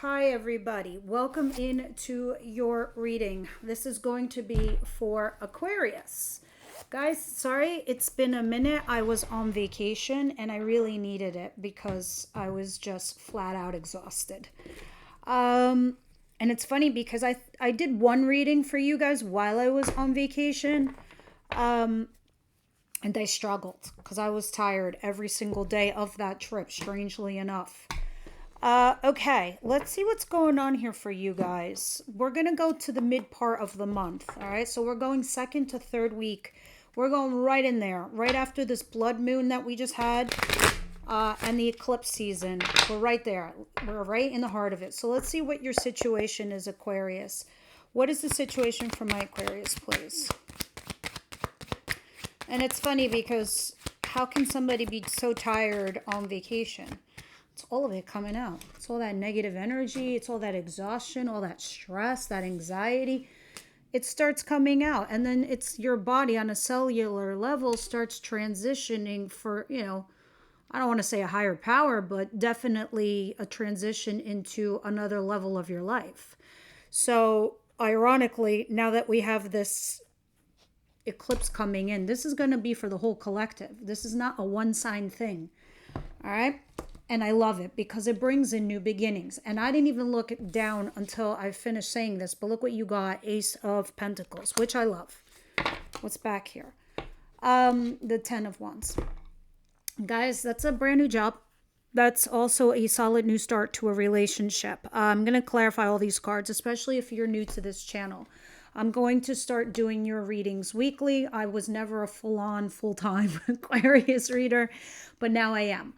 Hi everybody, welcome into your reading. This is going to be for Aquarius. Guys, sorry it's been a minute. I was on vacation and I really needed it because I was just flat out exhausted. And it's funny because I did one reading for you guys while I was on vacation. And I struggled because I was tired every single day of that trip, strangely enough. Okay, let's see what's going on here for you guys. We're going to go to the mid part of the month, all right? So we're going second to third week. We're going right in there, right after this blood moon that we just had and the eclipse season. We're right there. We're right in the heart of it. So let's see what your situation is, Aquarius. What is the situation for my Aquarius, please? And it's funny because how can somebody be so tired on vacation? It's all of it coming out. It's all that negative energy. It's all that exhaustion, all that stress, that anxiety. It starts coming out. And then it's your body on a cellular level starts transitioning for, I don't want to say a higher power, but definitely a transition into another level of your life. So ironically, now that we have this eclipse coming in, this is going to be for the whole collective. This is not a one sign thing. All right. And I love it because it brings in new beginnings. And I didn't even look down until I finished saying this, but look what you got, Ace of Pentacles, which I love. What's back here? The 10 of Wands. Guys, that's a brand new job. That's also a solid new start to a relationship. I'm going to clarify all these cards, especially if you're new to this channel. I'm going to start doing your readings weekly. I was never a full-on, full-time Aquarius reader, but now I am.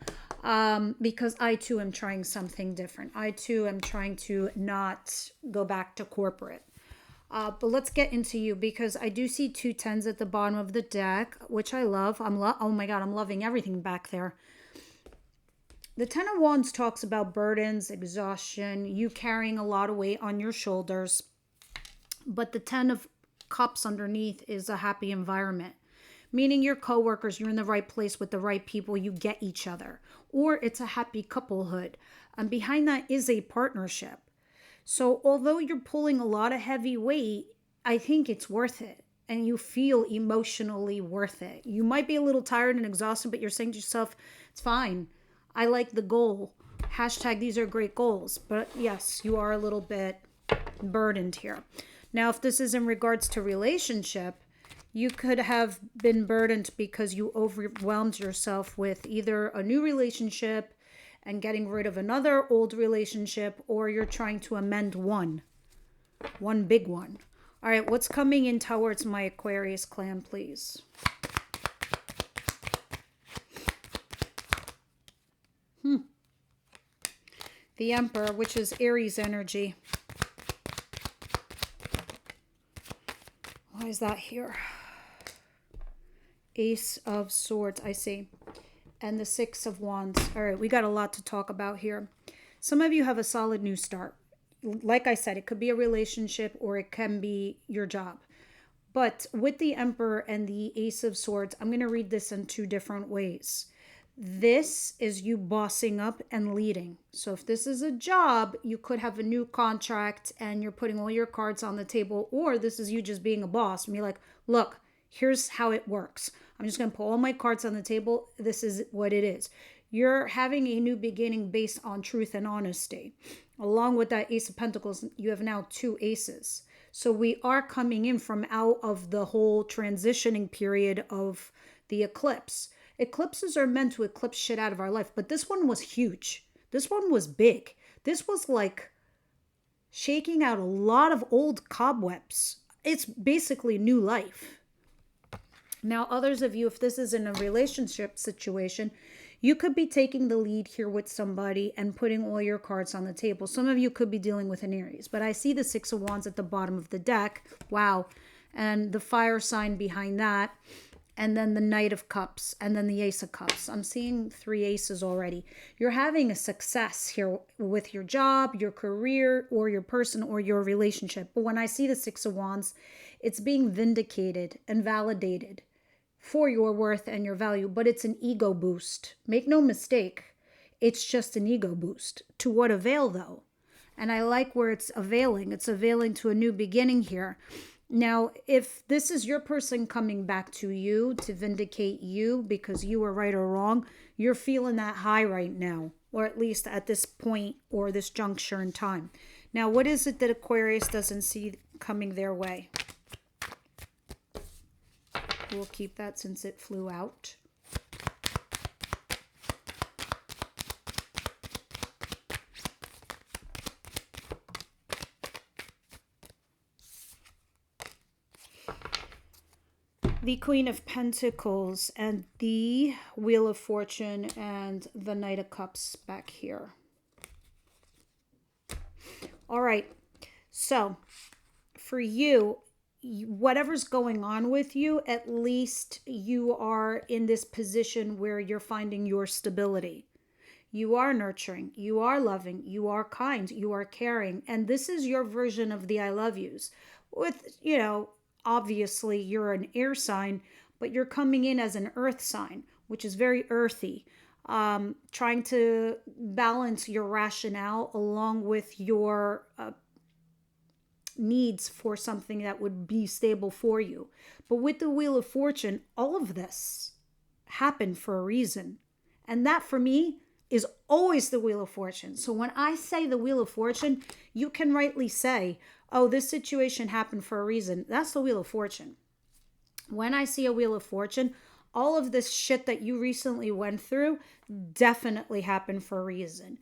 Because I too am trying something different. I too am trying to not go back to corporate. But let's get into you because I do see 2 10s at the bottom of the deck, which I love. Oh my God, I'm loving everything back there. The 10 of Wands talks about burdens, exhaustion, you carrying a lot of weight on your shoulders. But the 10 of Cups underneath is a happy environment. Meaning your coworkers, you're in the right place with the right people, you get each other. Or it's a happy couplehood. And behind that is a partnership. So although you're pulling a lot of heavy weight, I think it's worth it. And you feel emotionally worth it. You might be a little tired and exhausted, but you're saying to yourself, it's fine. I like the goal. Hashtag these are great goals. But yes, you are a little bit burdened here. Now, if this is in regards to relationship, you could have been burdened because you overwhelmed yourself with either a new relationship and getting rid of another old relationship, or you're trying to amend one big one. All right, what's coming in towards my Aquarius clan, please? The Emperor, which is Aries energy. Why is that here? Ace of Swords, I see. And the 6 of Wands. All right, we got a lot to talk about here. Some of you have a solid new start. Like I said, it could be a relationship or it can be your job. But with the Emperor and the Ace of Swords, I'm going to read this in 2 different ways. This is you bossing up and leading. So if this is a job, you could have a new contract and you're putting all your cards on the table. Or this is you just being a boss and be like, look, here's how it works. I'm just going to put all my cards on the table. This is what it is. You're having a new beginning based on truth and honesty. Along with that Ace of Pentacles, you have now 2 aces. So we are coming in from out of the whole transitioning period of the eclipse. Eclipses are meant to eclipse shit out of our life, but this one was huge. This one was big. This was like shaking out a lot of old cobwebs. It's basically new life. Now, others of you, if this is in a relationship situation, you could be taking the lead here with somebody and putting all your cards on the table. Some of you could be dealing with an Aries, but I see the 6 of Wands at the bottom of the deck. Wow. And the fire sign behind that. And then the Knight of Cups, and then the Ace of Cups. I'm seeing 3 aces already. You're having a success here with your job, your career, or your person, or your relationship. But when I see the 6 of Wands, it's being vindicated and validated for your worth and your value, but it's an ego boost. Make no mistake, it's just an ego boost. To what avail, though? And I like where it's availing. It's availing to a new beginning here. Now, if this is your person coming back to you to vindicate you because you were right or wrong, you're feeling that high right now, or at least at this point or this juncture in time. Now, what is it that Aquarius doesn't see coming their way? We'll keep that since it flew out. The Queen of Pentacles and the Wheel of Fortune and the Knight of Cups back here. All right. So for you, whatever's going on with you, at least you are in this position where you're finding your stability. You are nurturing, you are loving, you are kind, you are caring. And this is your version of the I love yous. With, obviously you're an air sign, but you're coming in as an earth sign, which is very earthy. Trying to balance your rationale along with your needs for something that would be stable for you. But with the Wheel of Fortune, all of this happened for a reason. And that for me is always the Wheel of Fortune. So when I say the Wheel of Fortune, you can rightly say, oh, this situation happened for a reason. That's the Wheel of Fortune. When I see a Wheel of Fortune, all of this shit that you recently went through definitely happened for a reason.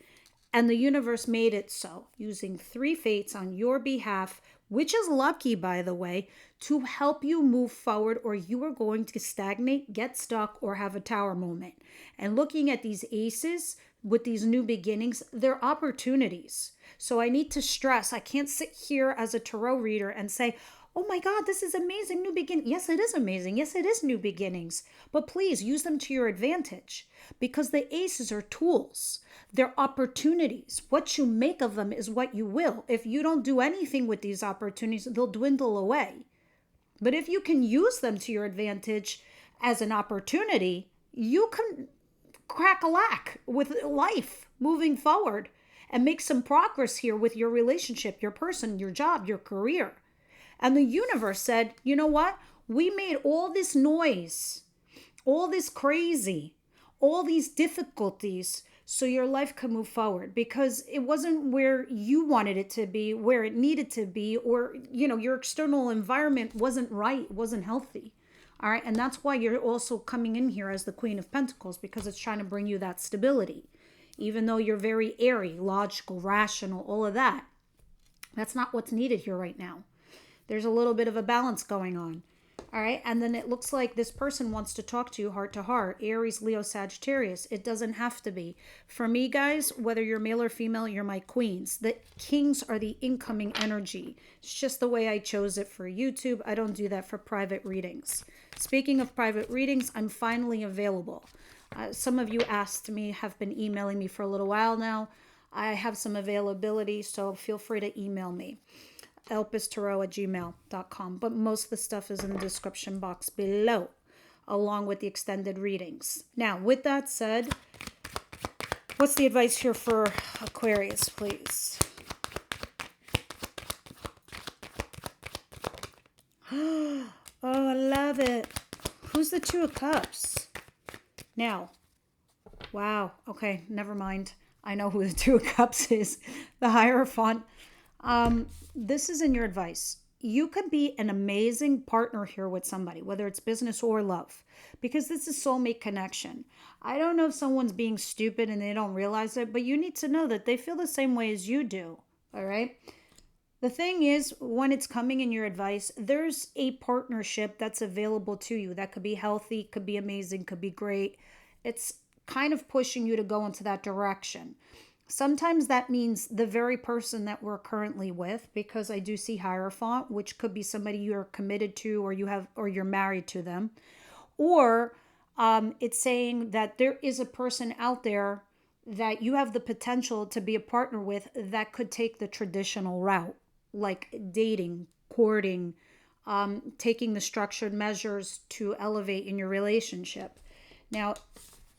And the universe made it so, using 3 fates on your behalf, which is lucky, by the way, to help you move forward, or you are going to stagnate, get stuck, or have a tower moment. And looking at these aces with these new beginnings, they're opportunities. So I need to stress, I can't sit here as a tarot reader and say, oh my God, this is amazing, new beginning. Yes, it is amazing. Yes, it is new beginnings. But please use them to your advantage, because the aces are tools. They're opportunities. What you make of them is what you will. If you don't do anything with these opportunities, they'll dwindle away. But if you can use them to your advantage as an opportunity, you can crack a lack with life moving forward and make some progress here with your relationship, your person, your job, your career. And the universe said, you know what? We made all this noise, all this crazy, all these difficulties so your life can move forward, because it wasn't where you wanted it to be, where it needed to be, or, your external environment wasn't right, wasn't healthy. All right. And that's why you're also coming in here as the Queen of Pentacles, because it's trying to bring you that stability. Even though you're very airy, logical, rational, all of that, that's not what's needed here right now. There's a little bit of a balance going on. All right. And then it looks like this person wants to talk to you heart to heart. Aries, Leo, Sagittarius. It doesn't have to be. For me, guys, whether you're male or female, you're my queens. The kings are the incoming energy. It's just the way I chose it for YouTube. I don't do that for private readings. Speaking of private readings, I'm finally available. Some of you asked me, have been emailing me for a little while now. I have some availability, so feel free to email me. elpistarot@gmail.com. But most of the stuff is in the description box below, along with the extended readings. Now, with that said, what's the advice here for Aquarius, please? Oh, I love it. Who's the Two of Cups? Now, wow. Okay, never mind. I know who the Two of Cups is. The Hierophant. This is in your advice. You could be an amazing partner here with somebody, whether it's business or love, because this is soulmate connection. I don't know if someone's being stupid and they don't realize it, but you need to know that they feel the same way as you do. All right. The thing is, when it's coming in your advice, there's a partnership that's available to you that could be healthy, could be amazing, could be great. It's kind of pushing you to go into that direction. Sometimes that means the very person that we're currently with, because I do see Hierophant, which could be somebody you're committed to, or you're married to them. Or it's saying that there is a person out there that you have the potential to be a partner with that could take the traditional route, like dating, courting, taking the structured measures to elevate in your relationship. Now,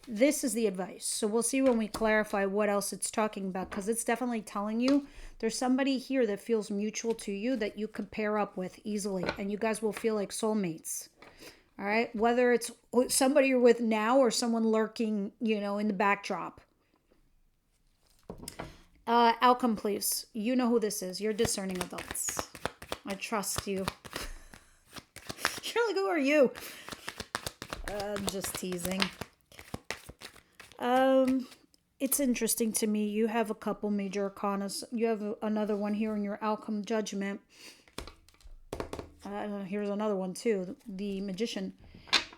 This is the advice. So we'll see when we clarify what else it's talking about, because it's definitely telling you there's somebody here that feels mutual to you that you could pair up with easily, and you guys will feel like soulmates. All right, whether it's somebody you're with now or someone lurking, in the backdrop. Outcome, please. You know who this is. You're discerning adults. I trust you. You're like, who are you? I'm just teasing. It's interesting to me. You have a couple major arcana. You have another one here in your outcome judgment. Here's another one too. The magician.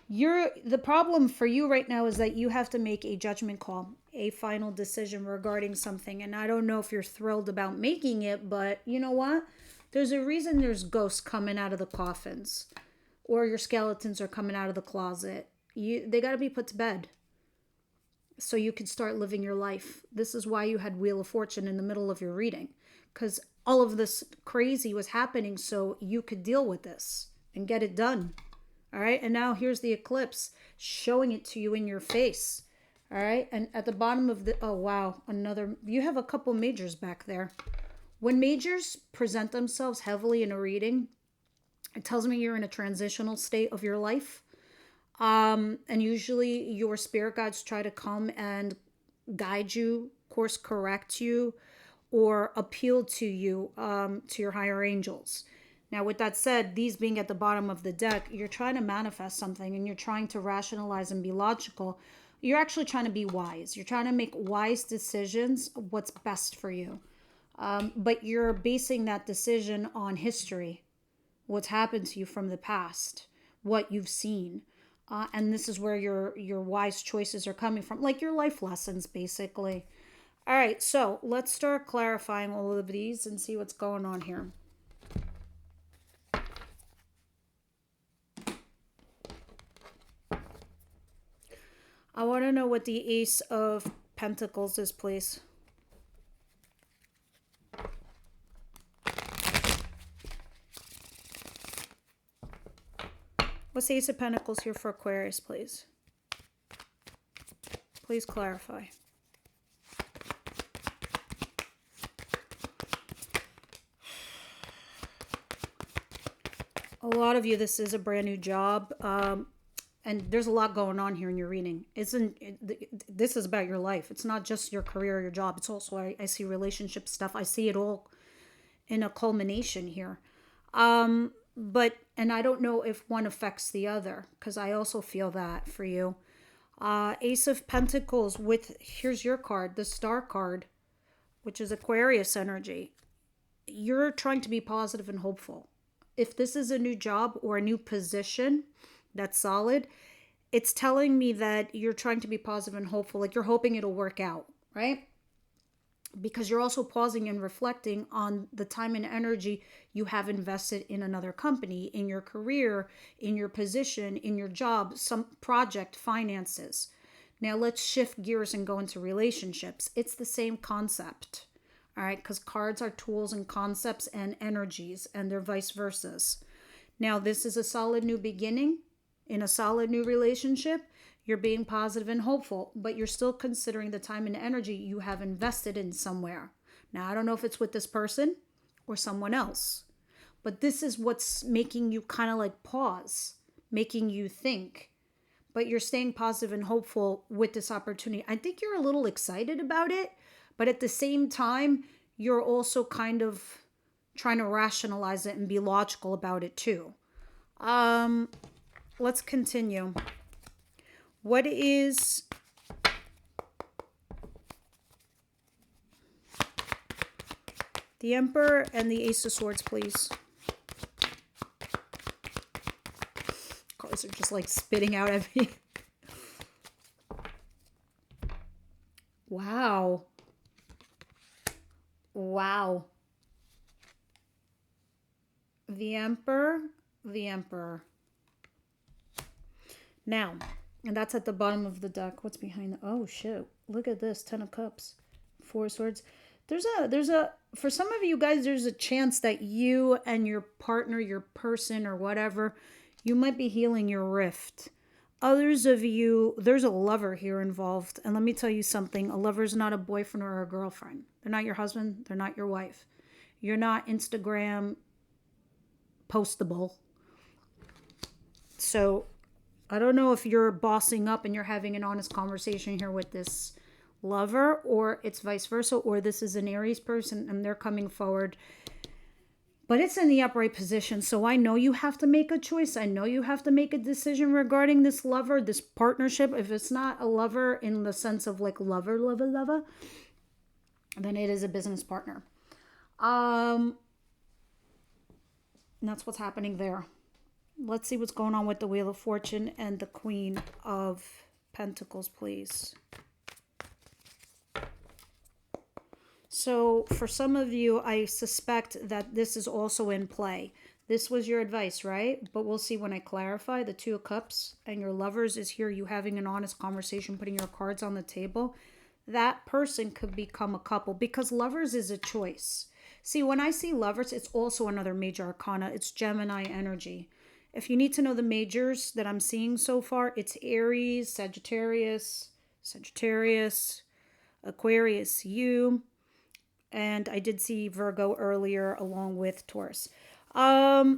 The problem for you right now is that you have to make a judgment call, a final decision regarding something. And I don't know if you're thrilled about making it, but you know what? There's a reason there's ghosts coming out of the coffins, or your skeletons are coming out of the closet. They got to be put to bed so you can start living your life. This is why you had Wheel of Fortune in the middle of your reading, because all of this crazy was happening so you could deal with this and get it done. All right. And now here's the eclipse showing it to you in your face. All right. And at the bottom of oh, wow. You have a couple majors back there. When majors present themselves heavily in a reading, it tells me you're in a transitional state of your life. And usually your spirit guides try to come and guide you, course correct you, or appeal to you, to your higher angels. Now, with that said, these being at the bottom of the deck, you're trying to manifest something and you're trying to rationalize and be logical. You're actually trying to be wise. You're trying to make wise decisions, what's best for you. But you're basing that decision on history, what's happened to you from the past, what you've seen. And this is where your wise choices are coming from, like your life lessons, basically. All right, so let's start clarifying all of these and see what's going on here. I want to know what the Ace of Pentacles is, please. What's the Ace of Pentacles here for Aquarius, please? Please clarify. A lot of you, this is a brand new job. And there's a lot going on here in your reading. This is about your life. It's not just your career or your job. It's also, I see relationship stuff. I see it all in a culmination here. And I don't know if one affects the other, because I also feel that for you. Ace of Pentacles here's your card, the Star card, which is Aquarius energy. You're trying to be positive and hopeful. If this is a new job or a new position that's solid, it's telling me that you're trying to be positive and hopeful, like you're hoping it'll work out, right? Because you're also pausing and reflecting on the time and energy you have invested in another company, in your career, in your position, in your job, some project, finances. Now let's shift gears and go into relationships. It's the same concept, all right? Because cards are tools and concepts and energies, and they're vice versas. Now this is a solid new beginning. In a solid new relationship, you're being positive and hopeful, but you're still considering the time and energy you have invested in somewhere. Now, I don't know if it's with this person or someone else, but this is what's making you kind of like pause, making you think, but you're staying positive and hopeful with this opportunity. I think you're a little excited about it, but at the same time, you're also kind of trying to rationalize it and be logical about it too. Let's continue. What is the Emperor and the Ace of Swords, please? Cards are just like spitting out at me. Wow. Wow. The Emperor, the Emperor. Now, and that's at the bottom of the deck. What's behind the... Oh, shit. Look at this. 10 of Cups. 4 of Swords. For some of you guys, there's a chance that you and your partner, your person or whatever, you might be healing your rift. Others of you, there's a lover here involved. And let me tell you something. A lover is not a boyfriend or a girlfriend. They're not your husband. They're not your wife. You're not Instagram postable. So I don't know if you're bossing up and you're having an honest conversation here with this lover, or it's vice versa, or this is an Aries person and they're coming forward. But it's in the upright position. So I know you have to make a choice. I know you have to make a decision regarding this lover, this partnership. If it's not a lover in the sense of like lover, then it is a business partner. And that's what's happening there. Let's see what's going on with the Wheel of Fortune and the Queen of Pentacles, please. So for some of you, I suspect that this is also in play. This was your advice, right? But we'll see when I clarify. The Two of Cups and your lovers is here. You having an honest conversation, putting your cards on the table. That person could become a couple because lovers is a choice. See, when I see lovers, it's also another major arcana. It's Gemini energy. If you need to know the majors that I'm seeing so far, it's Aries, Sagittarius, Aquarius, and I did see Virgo earlier along with Taurus. But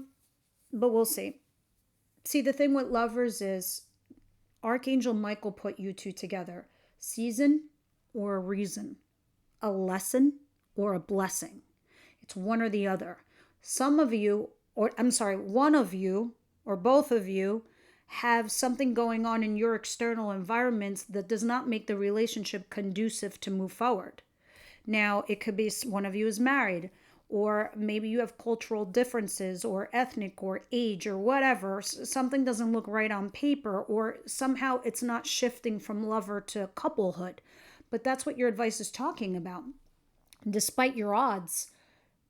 we'll see. See, the thing with lovers is Archangel Michael put you two together. Season or a reason. A lesson or a blessing. It's one or the other. Some of you, one of you or both of you have something going on in your external environments that does not make the relationship conducive to move forward. Now, it could be one of you is married, or maybe you have cultural differences or ethnic or age or whatever. Something doesn't look right on paper, or somehow it's not shifting from lover to couplehood. But that's what your advice is talking about. Despite your odds,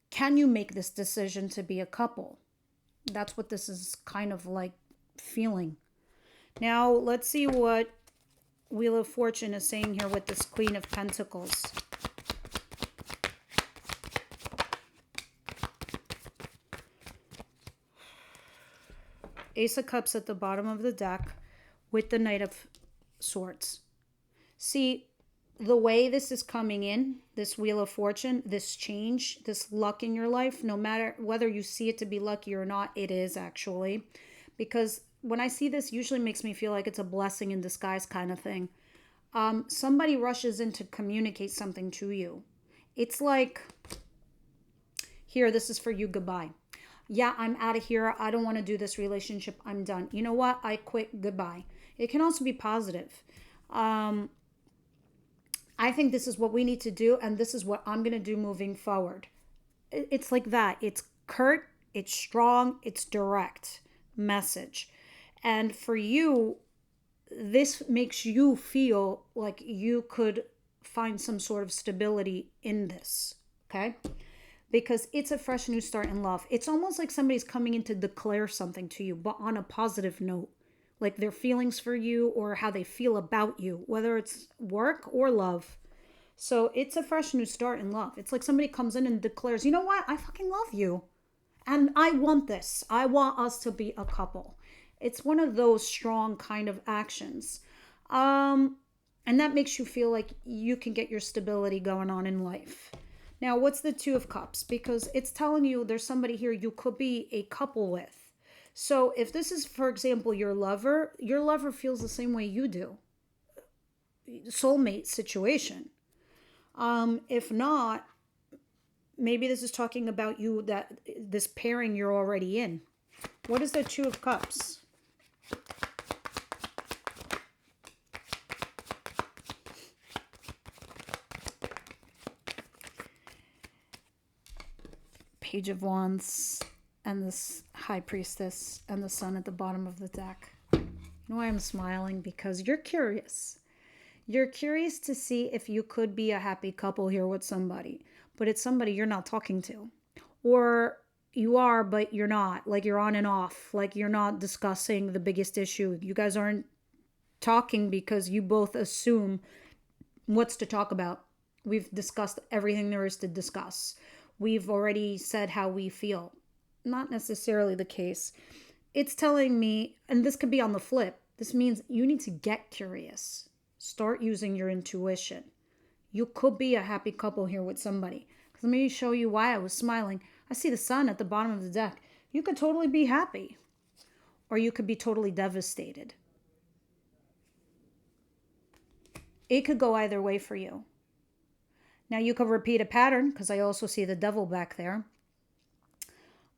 can you make this decision to be a couple? That's what this is kind of like feeling. Now, let's see what Wheel of Fortune is saying here with this Queen of Pentacles. Ace of Cups at the bottom of the deck with the Knight of Swords. See, the way this is coming in, this Wheel of Fortune, this change, this luck in your life, no matter whether you see it to be lucky or not, it is actually. Because when I see this, usually makes me feel like it's a blessing in disguise kind of thing. Somebody rushes in to communicate something to you. It's like, here, this is for you, goodbye. Yeah, I'm out of here. I don't want to do this relationship. I'm done. You know what? I quit. Goodbye. It can also be positive. I think this is what we need to do, and this is what I'm going to do moving forward. It's like that. It's curt, it's strong, it's direct message. And for you, this makes you feel like you could find some sort of stability in this, okay? Because it's a fresh new start in love. It's almost like somebody's coming in to declare something to you, but on a positive note. Like their feelings for you or how they feel about you, whether it's work or love. So it's a fresh new start in love. It's like somebody comes in and declares, you know what? I fucking love you. And I want this. I want us to be a couple. It's one of those strong kind of actions. And that makes you feel like you can get your stability going on in life. Now, what's the Two of Cups? Because it's telling you there's somebody here you could be a couple with. So if this is, for example, your lover feels the same way you do. Soulmate situation. If not, maybe this is talking about you, that this pairing you're already in. What is the Two of Cups? Page of Wands and this High Priestess and the Sun at the bottom of the deck. You know why I'm smiling? Because you're curious. You're curious to see if you could be a happy couple here with somebody, but it's somebody you're not talking to. Or you are, but you're not. Like you're on and off. Like you're not discussing the biggest issue. You guys aren't talking because you both assume what's to talk about. We've discussed everything there is to discuss. We've already said how we feel. Not necessarily the case. It's telling me, and this could be on the flip, This means you need to get curious. Start using your intuition. You could be a happy couple here with somebody. Let me show you why I was smiling. I see the sun at the bottom of the deck. You could totally be happy. Or you could be totally devastated. It could go either way for you. Now you could repeat a pattern, because I also see the devil back there.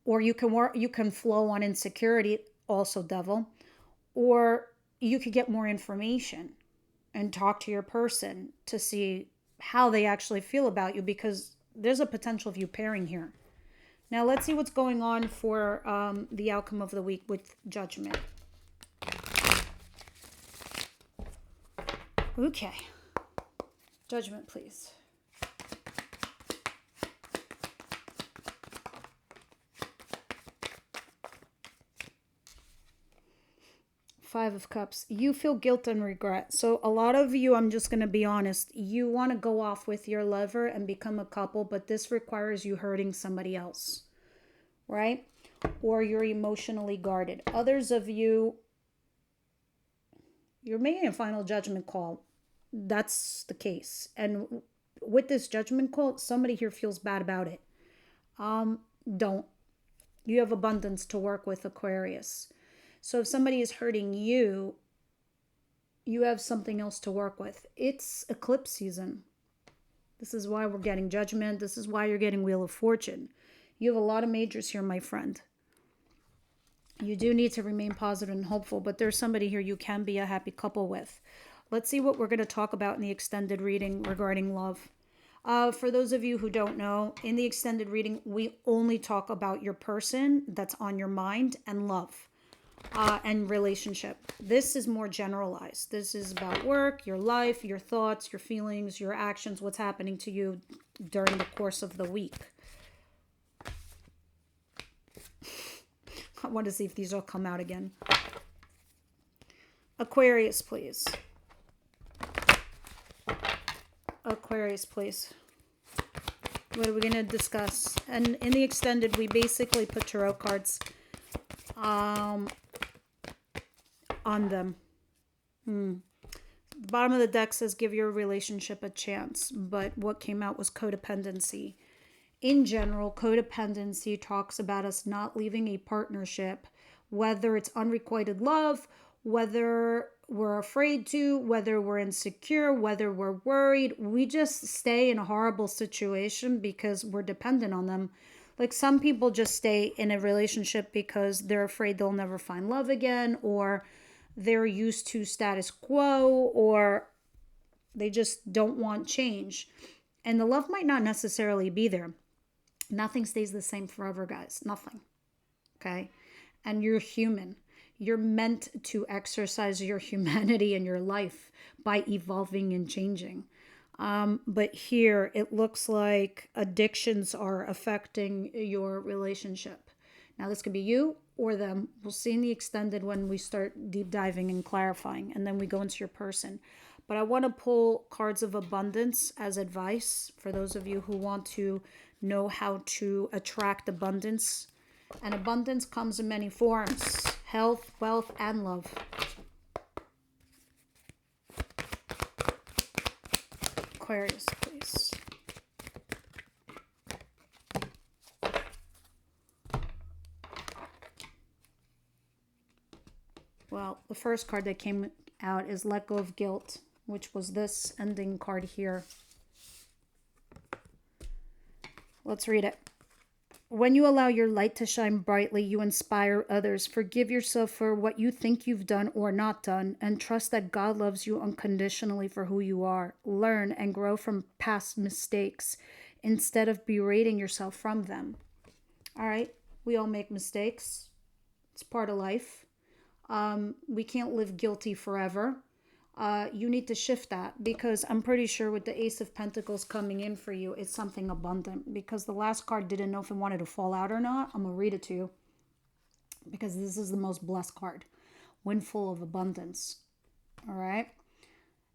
Or you can flow on insecurity, also devil. Or you could get more information and talk to your person to see how they actually feel about you, because there's a potential of you pairing here. Now let's see what's going on for the outcome of the week with Judgment. Okay. Judgment, please. Five of Cups. You feel guilt and regret. So a lot of you, I'm just going to be honest, you want to go off with your lover and become a couple, but this requires you hurting somebody else, right? Or you're emotionally guarded. Others of you, you're making a final judgment call. That's the case. And with this judgment call, somebody here feels bad about it. Don't. You have abundance to work with, Aquarius. So if somebody is hurting you, you have something else to work with. It's eclipse season. This is why we're getting Judgment. This is why you're getting Wheel of Fortune. You have a lot of majors here, my friend. You do need to remain positive and hopeful, but there's somebody here you can be a happy couple with. Let's see what we're going to talk about in the extended reading regarding love. For those of you who don't know, in the extended reading, we only talk about your person that's on your mind and love. And relationship. This is more generalized. This is about work, your life, your thoughts, your feelings, your actions, what's happening to you during the course of the week. I want to see if these all come out again. Aquarius, please. Aquarius, please. What are we going to discuss? And in the extended, we basically put tarot cards on them. The bottom of the deck says give your relationship a chance, but what came out was codependency. In general, codependency talks about us not leaving a partnership, whether it's unrequited love, whether we're afraid to, whether we're insecure, whether we're worried. We just stay in a horrible situation because we're dependent on them. Like some people just stay in a relationship because they're afraid they'll never find love again, or they're used to status quo, or they just don't want change. And the love might not necessarily be there. Nothing stays the same forever, guys. Nothing. Okay? And you're human. You're meant to exercise your humanity in your life by evolving and changing. But here it looks like addictions are affecting your relationship. Now this could be you or them. We'll see in the extended when we start deep diving and clarifying, and then we go into your person. But I want to pull cards of abundance as advice for those of you who want to know how to attract abundance. And abundance comes in many forms: health, wealth, and love. Aquarius, please. Well, the first card that came out is Let Go of Guilt, which was this ending card here. Let's read it. When you allow your light to shine brightly, you inspire others. Forgive yourself for what you think you've done or not done, and trust that God loves you unconditionally for who you are. Learn and grow from past mistakes instead of berating yourself from them. All right? We all make mistakes. It's part of life. We can't live guilty forever. You need to shift that, because I'm pretty sure with the Ace of Pentacles coming in for you, it's something abundant, because the last card didn't know if it wanted to fall out or not. I'm going to read it to you because this is the most blessed card. Windfall of abundance. All right.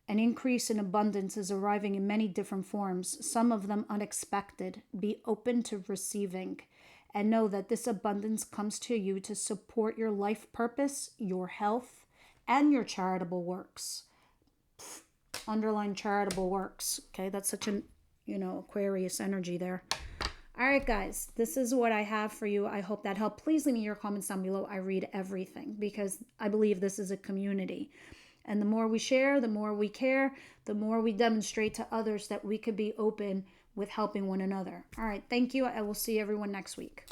An increase in abundance is arriving in many different forms, some of them unexpected. Be open to receiving and know that this abundance comes to you to support your life purpose, your health, and your charitable works. Underline charitable works. Okay, that's such an, Aquarius energy there. All right, guys, this is what I have for you. I hope that helped. Please leave me your comments down below. I read everything because I believe this is a community. And the more we share, the more we care, the more we demonstrate to others that we could be open with helping one another. All right, thank you. I will see everyone next week.